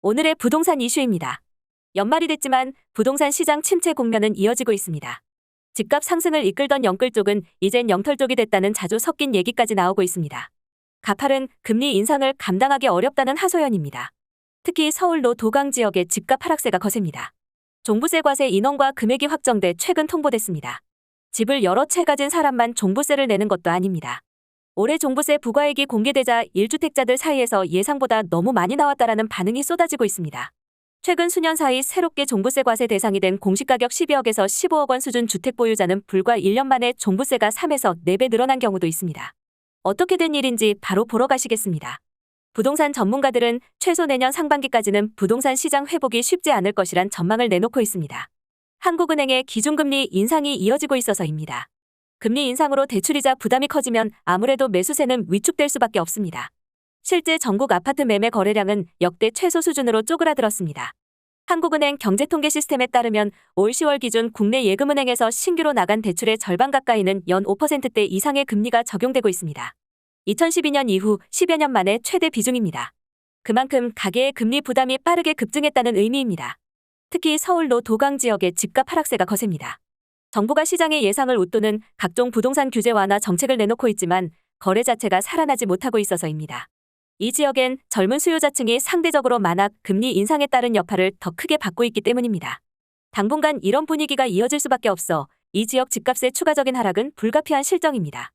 오늘의 부동산 이슈입니다. 연말이 됐지만 부동산 시장 침체 국면은 이어지고 있습니다. 집값 상승을 이끌던 영끌 쪽은 이젠 영털 쪽이 됐다는 자주 섞인 얘기까지 나오고 있습니다. 가팔은 금리 인상을 감당하기 어렵다는 하소연입니다. 특히 서울로 도강 지역의 집값 하락세가 거셉니다. 종부세 과세 인원과 금액이 확정돼 최근 통보됐습니다. 집을 여러 채 가진 사람만 종부세를 내는 것도 아닙니다. 올해 종부세 부과액이 공개되자 1주택자들 사이에서 예상보다 너무 많이 나왔다라는 반응이 쏟아지고 있습니다. 최근 수년 사이 새롭게 종부세 과세 대상이 된 공시가격 12억에서 15억 원 수준 주택 보유자는 불과 1년 만에 종부세가 3에서 4배 늘어난 경우도 있습니다. 어떻게 된 일인지 바로 보러 가시겠습니다. 부동산 전문가들은 최소 내년 상반기까지는 부동산 시장 회복이 쉽지 않을 것이란 전망을 내놓고 있습니다. 한국은행의 기준금리 인상이 이어지고 있어서입니다. 금리 인상으로 대출이자 부담이 커지면 아무래도 매수세는 위축될 수밖에 없습니다. 실제 전국 아파트 매매 거래량은 역대 최소 수준으로 쪼그라들었습니다. 한국은행 경제통계 시스템에 따르면 올 10월 기준 국내 예금은행에서 신규로 나간 대출의 절반 가까이는 연 5%대 이상의 금리가 적용되고 있습니다. 2012년 이후 10여 년 만에 최대 비중입니다. 그만큼 가계의 금리 부담이 빠르게 급증했다는 의미입니다. 특히 서울로 도강 지역의 집값 하락세가 거셉니다. 정부가 시장의 예상을 웃도는 각종 부동산 규제 완화 정책을 내놓고 있지만 거래 자체가 살아나지 못하고 있어서입니다. 이 지역엔 젊은 수요자층이 상대적으로 많아 금리 인상에 따른 여파를 더 크게 받고 있기 때문입니다. 당분간 이런 분위기가 이어질 수밖에 없어 이 지역 집값의 추가적인 하락은 불가피한 실정입니다.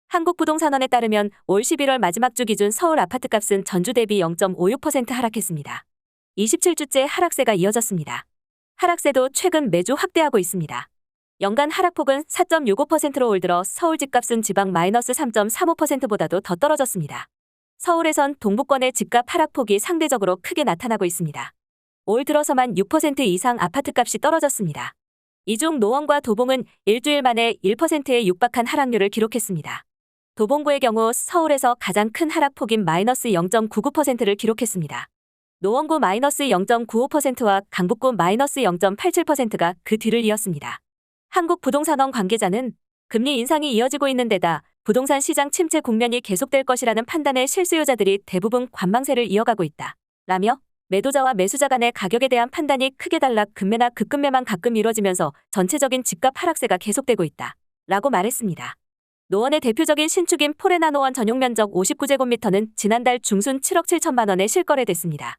한국부동산원에 따르면 올 11월 마지막 주 기준 서울 아파트값은 전주 대비 0.56% 하락했습니다. 27주째 하락세가 이어졌습니다. 하락세도 최근 매주 확대하고 있습니다. 연간 하락폭은 4.65%로 올 들어 서울 집값은 지방 마이너스 3.35%보다도 더 떨어졌습니다. 서울에선 동부권의 집값 하락폭이 상대적으로 크게 나타나고 있습니다. 올 들어서만 6% 이상 아파트값이 떨어졌습니다. 이 중 노원과 도봉은 일주일 만에 1%에 육박한 하락률을 기록했습니다. 도봉구의 경우 서울에서 가장 큰 하락폭인 마이너스 0.99%를 기록했습니다. 노원구 마이너스 0.95%와 강북구 마이너스 0.87%가 그 뒤를 이었습니다. 한국부동산원 관계자는 금리 인상이 이어지고 있는 데다 부동산 시장 침체 국면이 계속될 것이라는 판단에 실수요자들이 대부분 관망세를 이어가고 있다. 라며 매도자와 매수자 간의 가격에 대한 판단이 크게 달라 급매나 급급매만 가끔 이뤄지면서 전체적인 집값 하락세가 계속되고 있다. 라고 말했습니다. 노원의 대표적인 신축인 포레나 노원 전용 면적 59제곱미터는 지난달 중순 7억 7천만 원에 실거래됐습니다.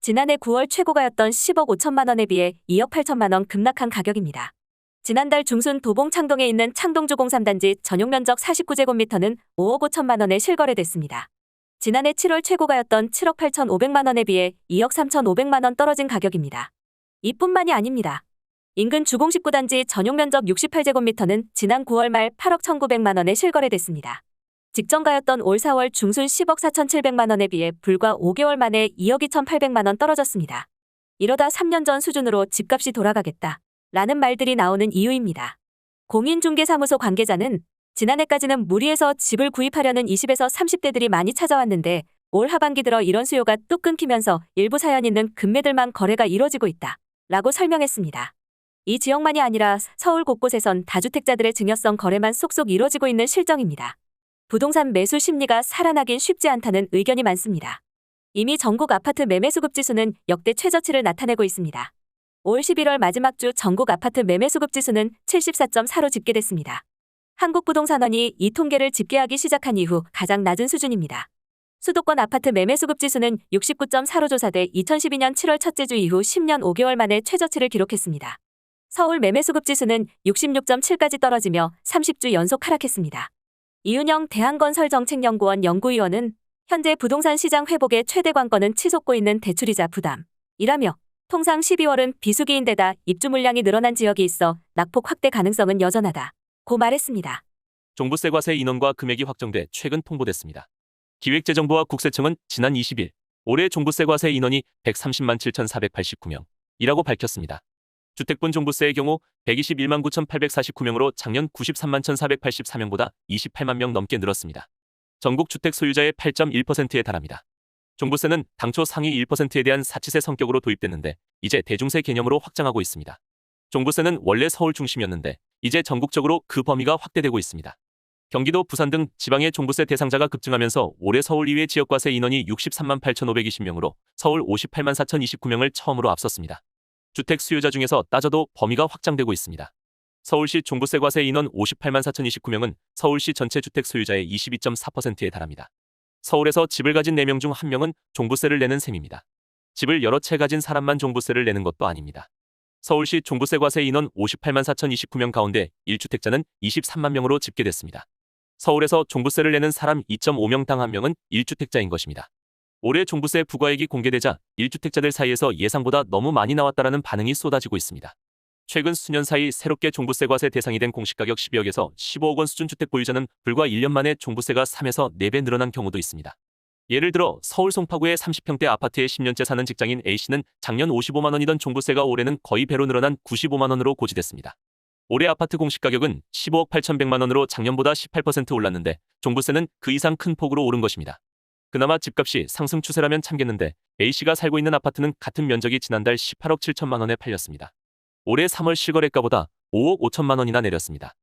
지난해 9월 최고가였던 10억 5천만 원에 비해 2억 8천만 원 급락한 가격입니다. 지난달 중순 도봉 창동에 있는 창동주 03단지 전용 면적 49제곱미터는 5억 5천만 원에 실거래됐습니다. 지난해 7월 최고가였던 7억 8천5백만 원에 비해 2억 3천5백만 원 떨어진 가격입니다. 이뿐만이 아닙니다. 인근 주공 19단지 전용 면적 68제곱미터는 지난 9월 말 8억 1,900만 원에 실거래됐습니다. 직전가였던 올 4월 중순 10억 4천7백만 원에 비해 불과 5개월 만에 2억 2천8백만 원 떨어졌습니다. 이러다 3년 전 수준으로 집값이 돌아가겠다. 라는 말들이 나오는 이유입니다. 공인중개사무소 관계자는 지난해까지는 무리해서 집을 구입하려는 20에서 30대들이 많이 찾아왔는데 올 하반기 들어 이런 수요가 뚝 끊기면서 일부 사연 있는 급매들만 거래가 이뤄지고 있다. 라고 설명했습니다. 이 지역만이 아니라 서울 곳곳에선 다주택자들의 증여성 거래만 쏙쏙 이뤄지고 있는 실정입니다. 부동산 매수 심리가 살아나긴 쉽지 않다는 의견이 많습니다. 이미 전국 아파트 매매 수급 지수는 역대 최저치를 나타내고 있습니다. 올 11월 마지막 주 전국 아파트 매매 수급 지수는 74.4로 집계됐습니다. 한국부동산원이 이 통계를 집계하기 시작한 이후 가장 낮은 수준입니다. 수도권 아파트 매매 수급 지수는 69.4로 조사돼 2012년 7월 첫째 주 이후 10년 5개월 만에 최저치를 기록했습니다. 서울 매매 수급 지수는 66.7까지 떨어지며 30주 연속 하락했습니다. 이윤영 대한건설정책연구원 연구위원은 현재 부동산 시장 회복의 최대 관건은 치솟고 있는 대출이자 부담이라며 통상 12월은 비수기인데다 입주 물량이 늘어난 지역이 있어 낙폭 확대 가능성은 여전하다고 말했습니다. 종부세 과세 인원과 금액이 확정돼 최근 통보됐습니다. 기획재정부와 국세청은 지난 20일 올해 종부세 과세 인원이 130만 7,489명이라고 밝혔습니다. 주택분 종부세의 경우 121만 9,849명으로 작년 93만 1,484명보다 28만 명 넘게 늘었습니다. 전국 주택 소유자의 8.1%에 달합니다. 종부세는 당초 상위 1%에 대한 사치세 성격으로 도입됐는데 이제 대중세 개념으로 확장하고 있습니다. 종부세는 원래 서울 중심이었는데 이제 전국적으로 그 범위가 확대되고 있습니다. 경기도, 부산 등 지방의 종부세 대상자가 급증하면서 올해 서울 이외 지역과세 인원이 63만 8,520명으로 서울 58만 4,029명을 처음으로 앞섰습니다. 주택 수요자 중에서 따져도 범위가 확장되고 있습니다. 서울시 종부세 과세 인원 58만 4,029명은 서울시 전체 주택 소유자의 22.4%에 달합니다. 서울에서 집을 가진 4명 중 1명은 종부세를 내는 셈입니다. 집을 여러 채 가진 사람만 종부세를 내는 것도 아닙니다. 서울시 종부세 과세 인원 58만 4,029명 가운데 1주택자는 23만 명으로 집계됐습니다. 서울에서 종부세를 내는 사람 2.5명당 1명은 1주택자인 것입니다. 올해 종부세 부과액이 공개되자 1주택자들 사이에서 예상보다 너무 많이 나왔다라는 반응이 쏟아지고 있습니다. 최근 수년 사이 새롭게 종부세 과세 대상이 된 공시가격 12억에서 15억 원 수준 주택 보유자는 불과 1년 만에 종부세가 3에서 4배 늘어난 경우도 있습니다. 예를 들어 서울 송파구의 30평대 아파트에 10년째 사는 직장인 A씨는 작년 55만 원이던 종부세가 올해는 거의 배로 늘어난 95만 원으로 고지됐습니다. 올해 아파트 공시가격은 15억 8,100만 원으로 작년보다 18% 올랐는데 종부세는 그 이상 큰 폭으로 오른 것입니다. 그나마 집값이 상승 추세라면 참겠는데 A씨가 살고 있는 아파트는 같은 면적이 지난달 18억 7천만 원에 팔렸습니다. 올해 3월 실거래가보다 5억 5천만 원이나 내렸습니다.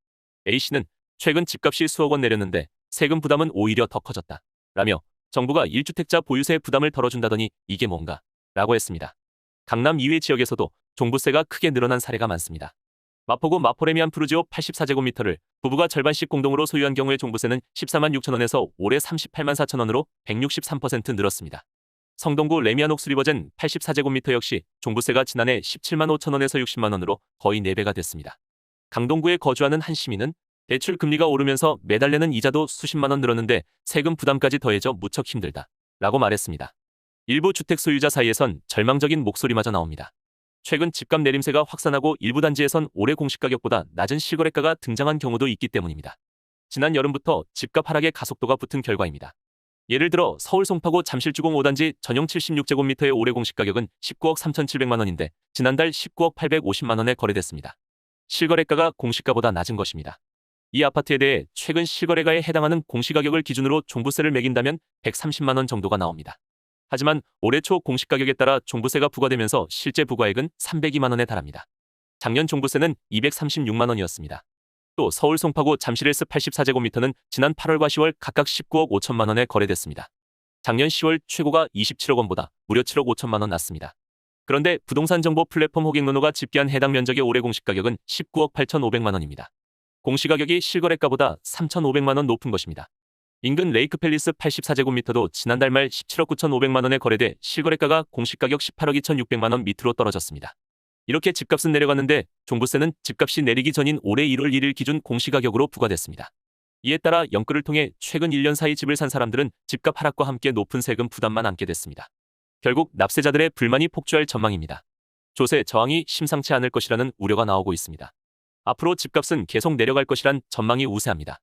A씨는 최근 집값이 수억 원 내렸는데 세금 부담은 오히려 더 커졌다 라며 정부가 1주택자 보유세 부담을 덜어준다더니 이게 뭔가 라고 했습니다. 강남 이외 지역에서도 종부세가 크게 늘어난 사례가 많습니다. 마포구 마포레미안 푸르지오 84제곱미터를 부부가 절반씩 공동으로 소유한 경우의 종부세는 14만 6천 원에서 올해 38만 4천 원으로 163% 늘었습니다. 성동구 레미안 옥수리버젠 84제곱미터 역시 종부세가 지난해 17만 5천 원에서 60만 원으로 거의 4배가 됐습니다. 강동구에 거주하는 한 시민은 대출 금리가 오르면서 매달 내는 이자도 수십만 원 늘었는데 세금 부담까지 더해져 무척 힘들다 라고 말했습니다. 일부 주택 소유자 사이에선 절망적인 목소리마저 나옵니다. 최근 집값 내림세가 확산하고 일부 단지에선 올해 공시가격보다 낮은 실거래가가 등장한 경우도 있기 때문입니다. 지난 여름부터 집값 하락의 가속도가 붙은 결과입니다. 예를 들어 서울 송파구 잠실주공 5단지 전용 76제곱미터의 올해 공시가격은 19억 3,700만 원인데 지난달 19억 850만 원에 거래됐습니다. 실거래가가 공시가보다 낮은 것입니다. 이 아파트에 대해 최근 실거래가에 해당하는 공시가격을 기준으로 종부세를 매긴다면 130만 원 정도가 나옵니다. 하지만 올해 초 공시가격에 따라 종부세가 부과되면서 실제 부과액은 302만 원에 달합니다. 작년 종부세는 236만 원이었습니다. 또 서울 송파구 잠실힐스 84제곱미터는 지난 8월과 10월 각각 19억 5천만 원에 거래됐습니다. 작년 10월 최고가 27억 원보다 무려 7억 5천만 원 낮습니다. 그런데 부동산 정보 플랫폼 호갱노노가 집계한 해당 면적의 올해 공시가격은 19억 8,500만 원입니다. 공시가격이 실거래가보다 3,500만 원 높은 것입니다. 인근 레이크팰리스 84제곱미터도 지난달 말 17억 9,500만 원에 거래돼 실거래가가 공시가격 18억 2,600만 원 밑으로 떨어졌습니다. 이렇게 집값은 내려갔는데 종부세는 집값이 내리기 전인 올해 1월 1일 기준 공시가격으로 부과됐습니다. 이에 따라 연끌을 통해 최근 1년 사이 집을 산 사람들은 집값 하락과 함께 높은 세금 부담만 안게 됐습니다. 결국 납세자들의 불만이 폭주할 전망입니다. 조세 저항이 심상치 않을 것이라는 우려가 나오고 있습니다. 앞으로 집값은 계속 내려갈 것이란 전망이 우세합니다.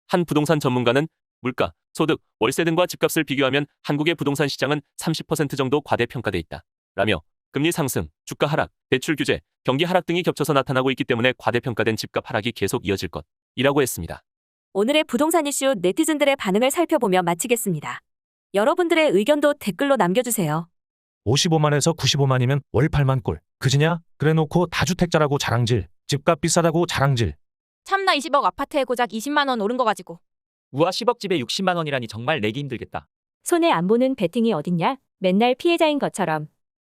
한 부동산 전문가는 물가, 소득, 월세 등과 집값을 비교하면 한국의 부동산 시장은 30% 정도 과대평가돼 있다 라며 금리 상승, 주가 하락, 대출 규제, 경기 하락 등이 겹쳐서 나타나고 있기 때문에 과대평가된 집값 하락이 계속 이어질 것이라고 했습니다. 오늘의 부동산 이슈 네티즌들의 반응을 살펴보며 마치겠습니다. 여러분들의 의견도 댓글로 남겨주세요. 55만에서 95만이면 월 8만 꼴. 그지냐? 그래놓고 다주택자라고 자랑질. 집값 비싸다고 자랑질. 참나 20억 아파트에 고작 20만 원 오른 거 가지고. 우와 10억 집에 60만 원이라니 정말 내기 힘들겠다. 손해 안 보는 베팅이 어딨냐? 맨날 피해자인 것처럼.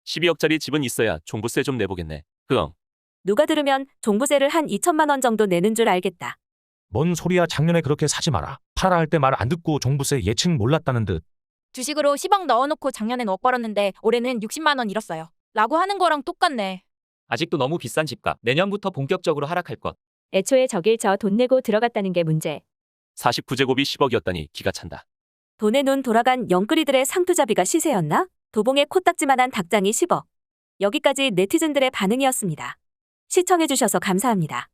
12억짜리 집은 있어야 종부세 좀 내보겠네. 그엉. 누가 들으면 종부세를 한 2천만 원 정도 내는 줄 알겠다. 뭔 소리야, 작년에 그렇게 사지 마라. 팔아 할 때 말 안 듣고 종부세 예측 몰랐다는 듯. 주식으로 10억 넣어놓고 작년엔 5억 벌었는데 올해는 60만 원 잃었어요. 라고 하는 거랑 똑같네. 아직도 너무 비싼 집값. 내년부터 본격적으로 하락할 것. 애초에 저길 저 돈 내고 들어갔다는 게 문제. 49제곱이 10억이었다니 기가 찬다. 돈에 눈 돌아간 영끌이들의 상투자비가 시세였나? 도봉에 코딱지만한 닭장이 10억. 여기까지 네티즌들의 반응이었습니다. 시청해주셔서 감사합니다.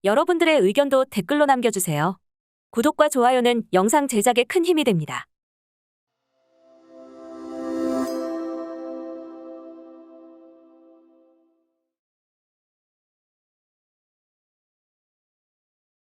여러분들의 의견도 댓글로 남겨주세요. 구독과 좋아요는 영상 제작에 큰 힘이 됩니다.